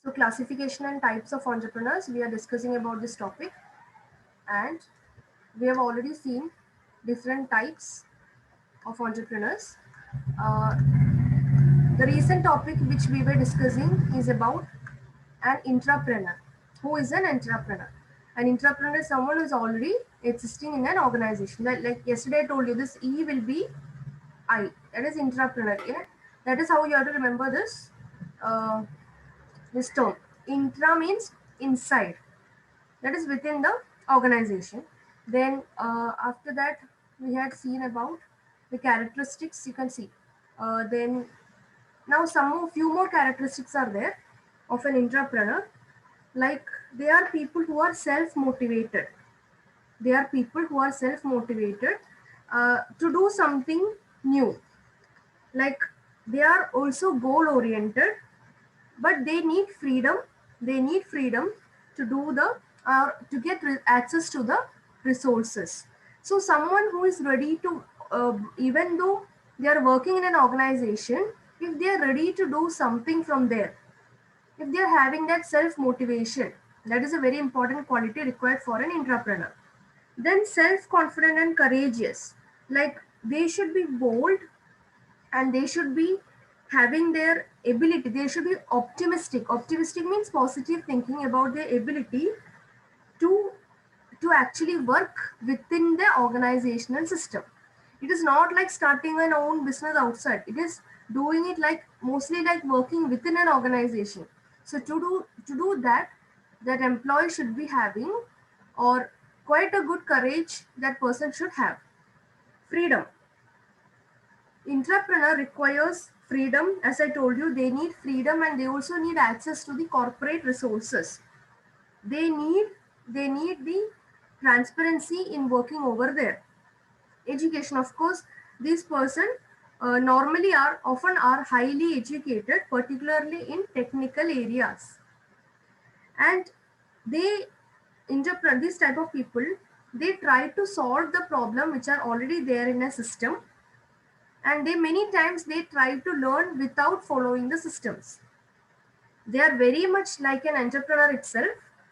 So classification and types of entrepreneurs, we are discussing about this topic, and we have already seen different types of entrepreneurs. Uh, the recent topic which we were discussing is about an intrapreneur. Who is an entrepreneur? An entrepreneur is someone who is already existing in an organization. Like yesterday I told you, this E will be I. That is intrapreneur. Yeah? That is how you have to remember uh, this term. Intra means inside, that is within the organization. Then after that, we had seen about the characteristics. You can see. Then now few more characteristics are there of an entrepreneur. Like, they are people who are self motivated. They are people who are self motivated to do something new. Like, they are also goal oriented, but they need freedom to do the to get access to the resources. So someone who is ready to even though they are working in an organization, if they are ready to do something from there, if they are having that self motivation, that is a very important quality required for an entrepreneur. Then self confident and courageous, like, they should be bold, and they should be having their ability, they should be optimistic means positive thinking about their ability to actually work within the organizational system. It is not like starting an own business outside, it is doing it like mostly like working within an organization. So to do that, that employee should be having, or quite a good courage that person should have. Freedom. Entrepreneur requires freedom. As I told you, they need freedom, and they also need access to the corporate resources. They need the transparency in working over there. Education, of course, this person normally are often are highly educated, particularly in technical areas, and they entrepreneur, this type of people, they try to solve the problem which are already there in a system, and they many times they try to learn without following the systems. They are very much like an entrepreneur itself.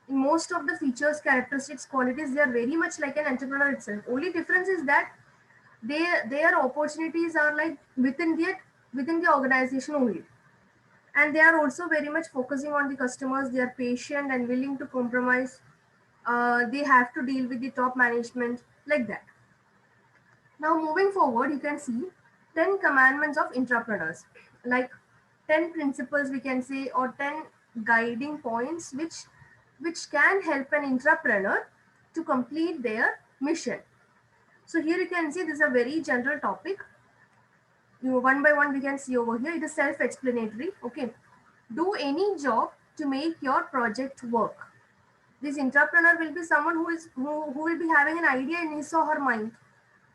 In most of the features, characteristics, qualities, they are very much like an entrepreneur itself. Only difference is that their opportunities are like within the organization only, and they are also very much focusing on the customers. They are patient and willing to compromise. They have to deal with the top management, like that. Now, moving forward, you can see 10 commandments of entrepreneurs, like 10 principles, we can say, or 10 guiding points which can help an entrepreneur to complete their mission. So here you can see this is a very general topic. One by one we can see over here. It is self-explanatory. Okay, do any job to make your project work. This entrepreneur will be someone who will be having an idea in his or her mind.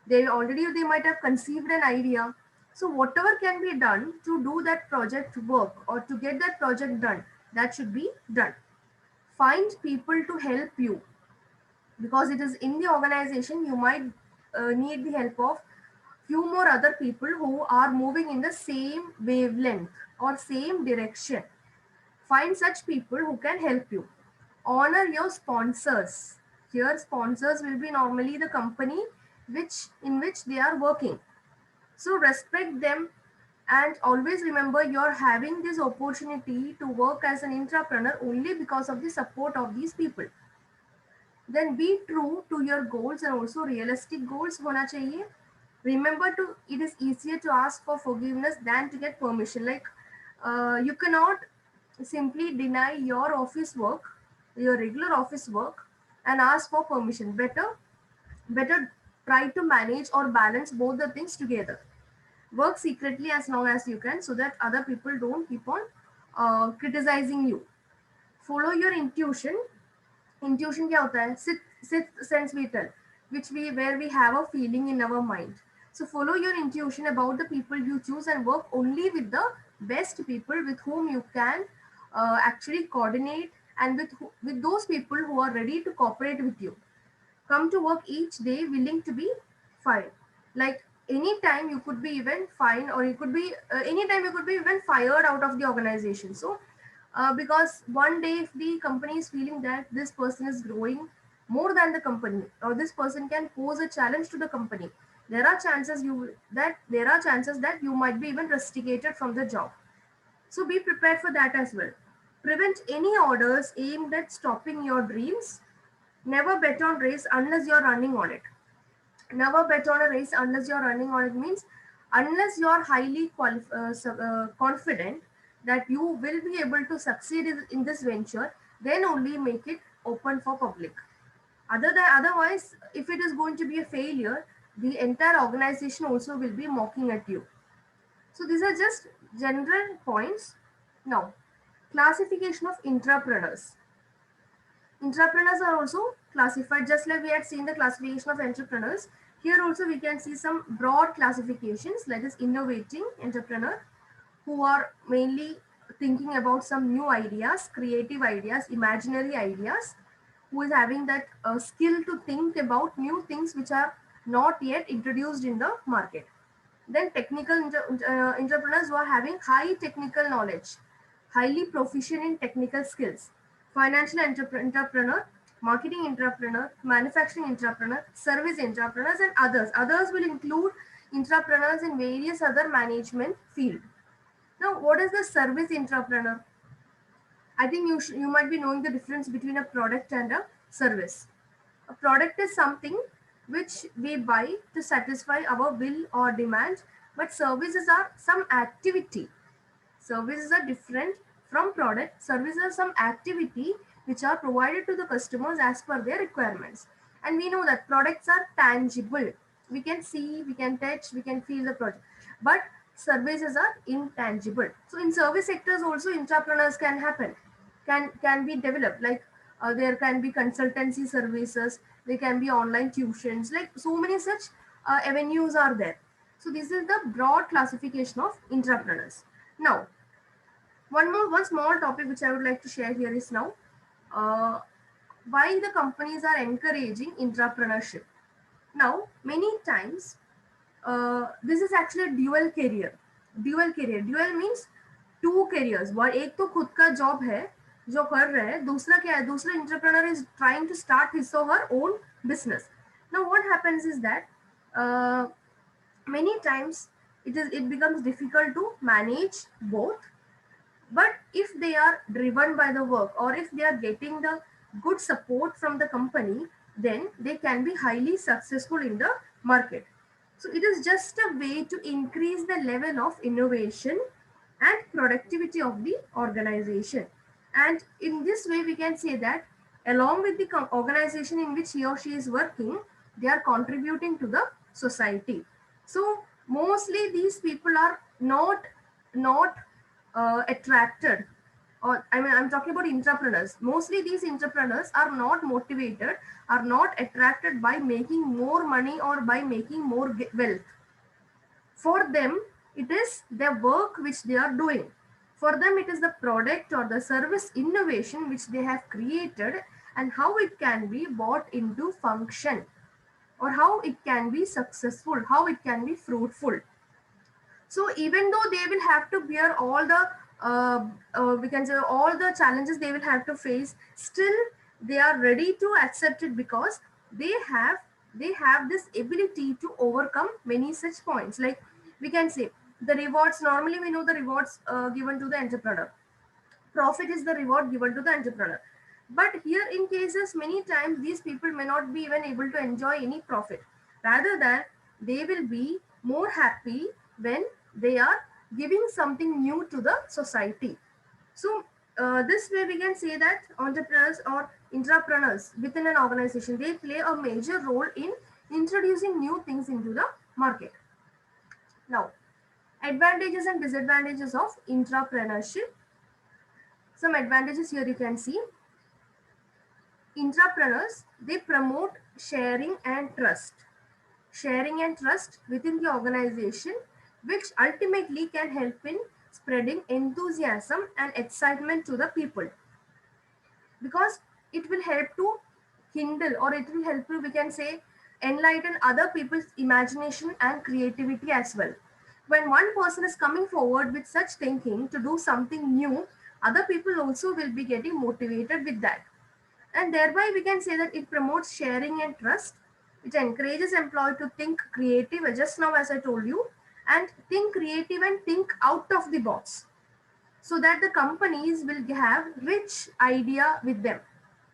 They might have conceived an idea. So whatever can be done to do that project work or to get that project done, that should be done. Find people to help you, because it is in the organization you might need the help of few more other people who are moving in the same wavelength or same direction. Find such people who can help you. Honor your sponsors. Here sponsors will be normally the company which they are working. So respect them, and always remember you're having this opportunity to work as an entrepreneur only because of the support of these people. Then be true to your goals, and also realistic goals होना चाहिए. Remember, it is easier to ask for forgiveness than to get permission. Like, you cannot simply deny your office work, your regular office work, and ask for permission. Better try to manage or balance both the things together. Work secretly as long as you can, so that other people don't keep on criticizing you. Follow your intuition. Intuition क्या होता है? Sixth sense we tell, where we have a feeling in our mind. So follow your intuition about the people you choose, and work only with the best people with whom you can actually coordinate, and with those people who are ready to cooperate with you. Come to work each day willing to be fired. Like, anytime you could be even fined, or you could be anytime you could be even fired out of the organization. So Because one day if the company is feeling that this person is growing more than the company, or this person can pose a challenge to the company, there are chances that you might be even rusticated from the job. So be prepared for that as well. Prevent any orders aimed at stopping your dreams. Never bet on race unless you're running on it. Never bet on a race unless you're running on it means unless you're highly confident that you will be able to succeed in this venture, then only make it open for public. Otherwise, if it is going to be a failure, the entire organization also will be mocking at you. So these are just general points. Now, classification of intrapreneurs. Intrapreneurs are also classified just like we had seen the classification of entrepreneurs. Here also we can see some broad classifications, like this innovating entrepreneur, who are mainly thinking about some new ideas, creative ideas, imaginary ideas, who is having that skill to think about new things which are not yet introduced in the market. Then technical entrepreneurs who are having high technical knowledge, highly proficient in technical skills. Financial entrepreneur, marketing entrepreneur, manufacturing entrepreneur, service entrepreneurs, and others. Others will include entrepreneurs in various other management field. Now, what is the service entrepreneur? I think you might be knowing the difference between a product and a service. A product is something which we buy to satisfy our will or demand, but services are some activity. Services are different from product. Services are some activity which are provided to the customers as per their requirements. And we know that products are tangible. We can see, we can touch, we can feel the product. But services are intangible. So in service sectors also entrepreneurs can happen, can be developed. Like there can be consultancy services, there can be online tuitions, like so many such avenues are there. So this is the broad classification of entrepreneurs. Now, one small topic which I would like to share here is now uh, why the companies are encouraging entrepreneurship. Now, many times this is actually a dual career. Dual means two careers. One, एक तो खुद का job है जो कर रहे हैं, दूसरा क्या है, दूसरा entrepreneur is trying to start his or her own business. Now what happens is that uh, many times it becomes difficult to manage both. But if they are driven by the work, or if they are getting the good support from the company, then they can be highly successful in the market. So it is just a way to increase the level of innovation and productivity of the organization. And in this way, we can say that along with the organization in which he or she is working, they are contributing to the society. So mostly these people are not attracted, or I mean I'm talking about entrepreneurs. Mostly these entrepreneurs are not motivated, are not attracted by making more money or by making more wealth. For them, it is their work which they are doing. For them, it is the product or the service innovation which they have created, and how it can be brought into function, or how it can be successful, how it can be fruitful. So even though they will have to bear all the we can say all the challenges they will have to face, still they are ready to accept it, because they have they have this ability to overcome many such points. Like we can say the rewards, normally we know the rewards given to the entrepreneur. Profit is the reward given to the entrepreneur. But here in cases, many times these people may not be even able to enjoy any profit. Rather than they will be more happy when they are giving something new to the society. So this way we can say that entrepreneurs or intrapreneurs within an organization, they play a major role in introducing new things into the market. Now, advantages and disadvantages of intrapreneurship. Some advantages here you can see. Intrapreneurs, they promote sharing and trust within the organization, which ultimately can help in spreading enthusiasm and excitement to the people, because it will help to kindle, or it will help to, we can say, enlighten other people's imagination and creativity as well. When one person is coming forward with such thinking to do something new, Other people also will be getting motivated with that. And thereby we can say that it promotes sharing and trust, which encourages employee to think creative, just now as I told you, and think creative and think out of the box, so that the companies will have rich idea with them,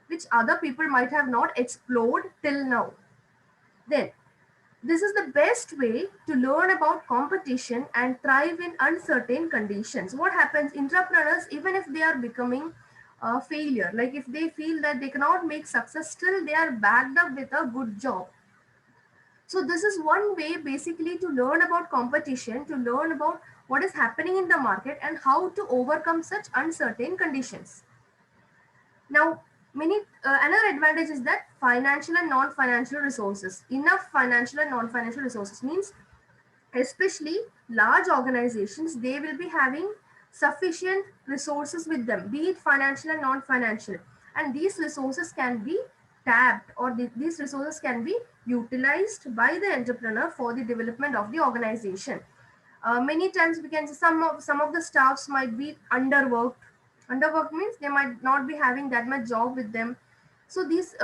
which other people might have not explored till now. Then this is the best way to learn about competition and thrive in uncertain conditions. What happens, entrepreneurs, even if they are becoming a failure, like if they feel that they cannot make success, still they are backed up with a good job. So this is one way basically to learn about competition, to learn about what is happening in the market and how to overcome such uncertain conditions. Now, many another advantage is that financial and non-financial resources. Enough financial and non-financial resources means, especially large organizations, they will be having sufficient resources with them, be it financial and non-financial, and these resources can be tapped, or these resources can be utilized by the entrepreneur for the development of the organization. Many times we can see some of the staffs might be underworked. Underworked means they might not be having that much job with them, so these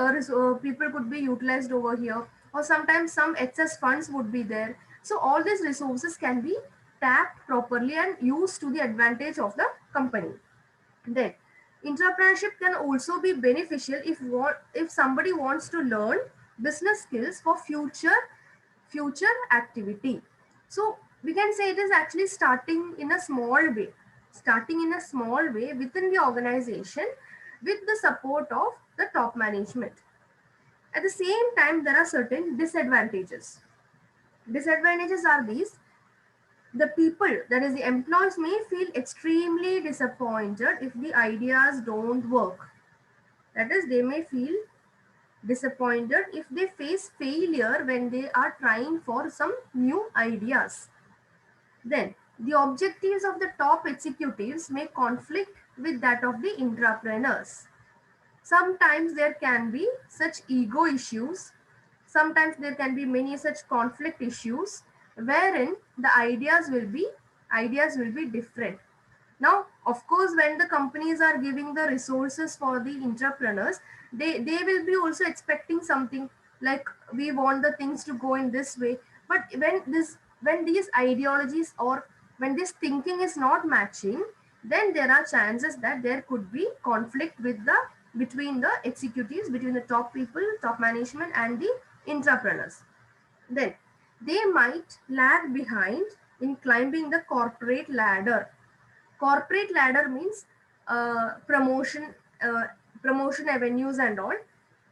people could be utilized over here, or sometimes some excess funds would be there. So all these resources can be tapped properly and used to the advantage of the company. Then entrepreneurship can also be beneficial if somebody wants to learn business skills for future activity. So we can say it is actually starting in a small way within the organization with the support of the top management. At the same time, there are certain disadvantages. Disadvantages are these: the people, that is the employees, may feel extremely disappointed if the ideas don't work. That is, they may feel disappointed if they face failure when they are trying for some new ideas. Then, the objectives of the top executives may conflict with that of the entrepreneurs. Sometimes there can be such ego issues, sometimes there can be many such conflict issues wherein the ideas will be different. Now, of course, when the companies are giving the resources for the entrepreneurs, they will be also expecting something, like we want the things to go in this way. But when these ideologies, or when this thinking is not matching, then there are chances that there could be conflict between the executives, between the top people, top management, and the entrepreneurs. Then they might lag behind in climbing the corporate ladder. Corporate ladder means promotion, promotion avenues and all.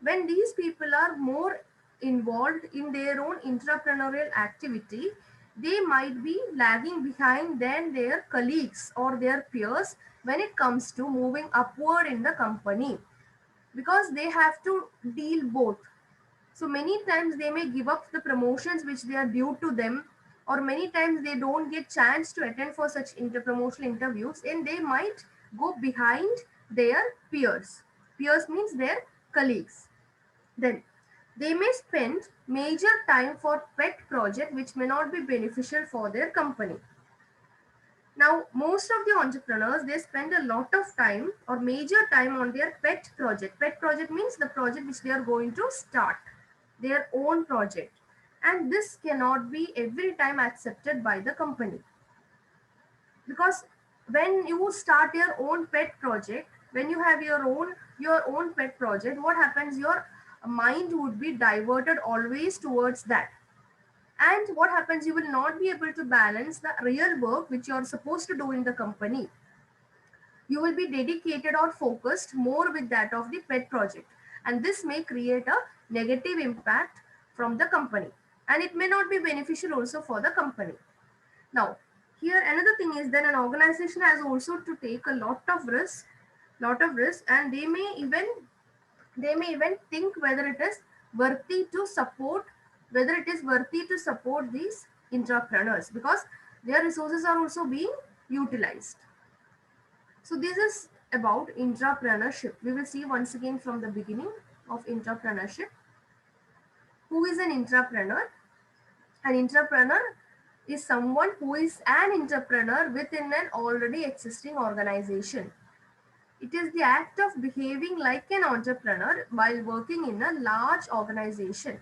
When these people are more involved in their own entrepreneurial activity, they might be lagging behind than their colleagues or their peers when it comes to moving upward in the company, because they have to deal both. So many times they may give up the promotions which they are due to them, or many times they don't get chance to attend for such promotional interviews, and they might go behind their peers. Peers means their colleagues. Then they may spend major time for pet project which may not be beneficial for their company. Now, most of the entrepreneurs, they spend a lot of time or major time on their pet project. Pet project means the project which they are going to start, their own project. And this cannot be every time accepted by the company. Because when you start your own pet project, when you have your own pet project, what happens? Your mind would be diverted always towards that, and what happens, you will not be able to balance the real work which you are supposed to do in the company. You will be dedicated or focused more with that of the pet project, and this may create a negative impact from the company, and it may not be beneficial also for the company. Now, here another thing is that an organization has also to take a lot of risk, and they may even think whether it is worthy to support these entrepreneurs, because their resources are also being utilized. So this is about entrepreneurship. We will see once again from the beginning of entrepreneurship. Who is an entrepreneur? An entrepreneur is someone who is an entrepreneur within an already existing organization. It is the act of behaving like an entrepreneur while working in a large organization.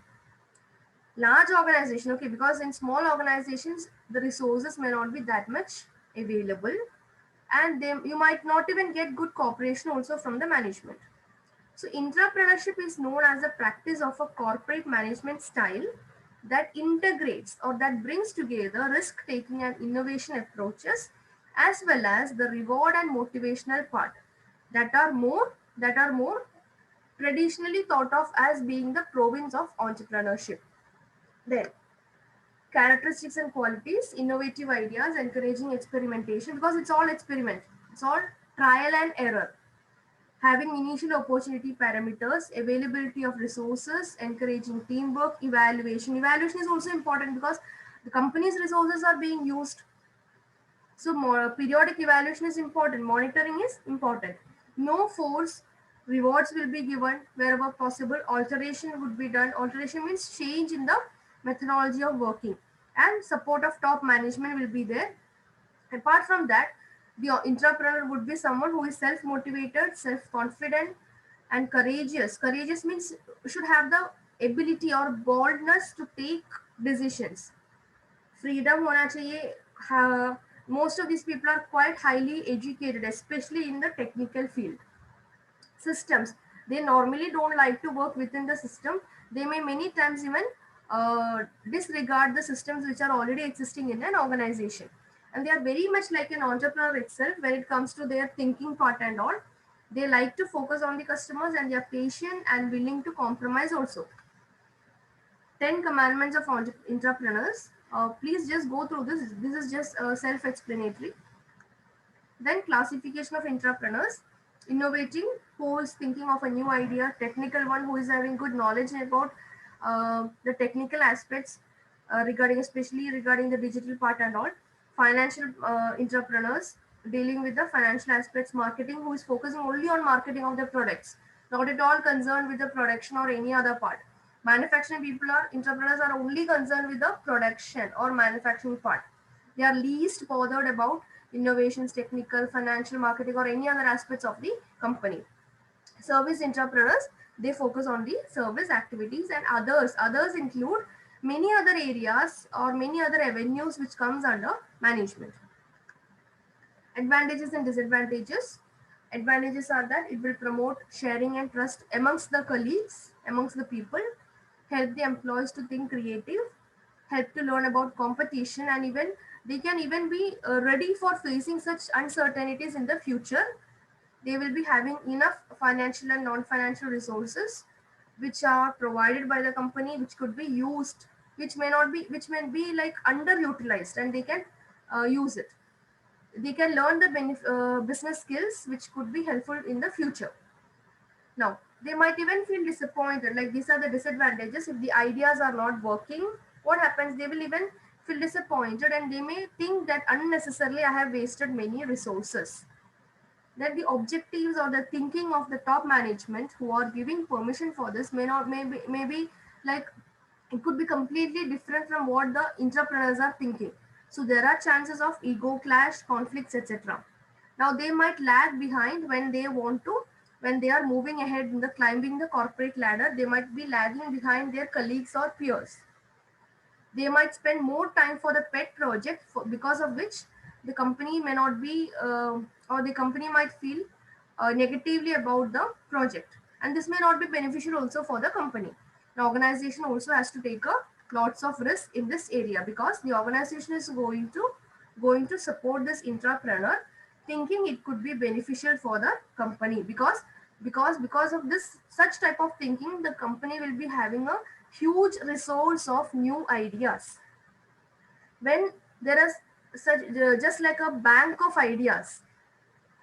Large organization, okay, because in small organizations, the resources may not be that much available, and you might not even get good cooperation also from the management. So intrapreneurship is known as the practice of a corporate management style that integrates or that brings together risk taking and innovation approaches, as well as the reward and motivational part that are more traditionally thought of as being the province of entrepreneurship. Then characteristics and qualities, innovative ideas, encouraging experimentation, because it's all experiment, it's all trial and error. Having initial opportunity parameters, availability of resources, encouraging teamwork, evaluation. Evaluation is also important because the company's resources are being used. So more, periodic evaluation is important. Monitoring is important. No force. Rewards will be given wherever possible. Alteration would be done. Alteration means change in the methodology of working. And support of top management will be there. Apart from that, the entrepreneur would be someone who is self-motivated, self-confident, and courageous. Courageous means should have the ability or boldness to take decisions. Freedom होना चाहिए. Most of these people are quite highly educated, especially in the technical field. Systems, they normally don't like to work within the system. They may many times even disregard the systems which are already existing in an organization, and they are very much like an entrepreneur itself when it comes to their thinking part and all. They like to focus on the customers, and they are patient and willing to compromise also. 10 commandments of entrepreneurs. Please just go through this. This is just self-explanatory. Then classification of entrepreneurs, innovating, who is thinking of a new idea, technical one, who is having good knowledge about the technical aspects regarding, especially regarding the digital part and all. Financial entrepreneurs, dealing with the financial aspects. Marketing, who is focusing only on marketing of their products, not at all concerned with the production or any other part. Manufacturing people are entrepreneurs are only concerned with the production or manufacturing part. They are least bothered about innovations, technical, financial, marketing, or any other aspects of the company. Service entrepreneurs, they focus on the service activities, and others include many other areas or many other avenues which comes under management. Advantages and disadvantages. Advantages are that it will promote sharing and trust amongst the colleagues, amongst the people, help the employees to think creative, help to learn about competition, and even they can even be ready for facing such uncertainties in the future. They will be having enough financial and non-financial resources which are provided by the company, which could be used, which may not be, which may be like underutilized, and they can use it. They can learn the business skills which could be helpful in the future. Now, they might even feel disappointed. Like, these are the disadvantages. If the ideas are not working, what happens? They will even feel disappointed, and they may think that unnecessarily I have wasted many resources. That the objectives or the thinking of the top management who are giving permission for this maybe like it could be completely different from what the entrepreneurs are thinking. So there are chances of ego clash, conflicts, etc. Now they might lag behind when they are moving ahead in the climbing the corporate ladder. They might be lagging behind their colleagues or peers. They might spend more time for the pet project because of which the company may not be or the company might feel negatively about the project, and this may not be beneficial also for the company. The organization also has to take a lots of risk in this area, because the organization is going to support this entrepreneur, thinking it could be beneficial for the company, because of this such type of thinking, the company will be having a huge resource of new ideas. When there is such just like a bank of ideas,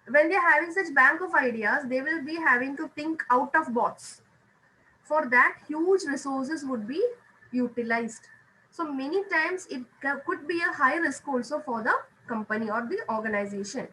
when they're having such bank of ideas, they will be having to think out of box. For that, huge resources would be utilized. So many times it could be a high risk also for the company or the organization.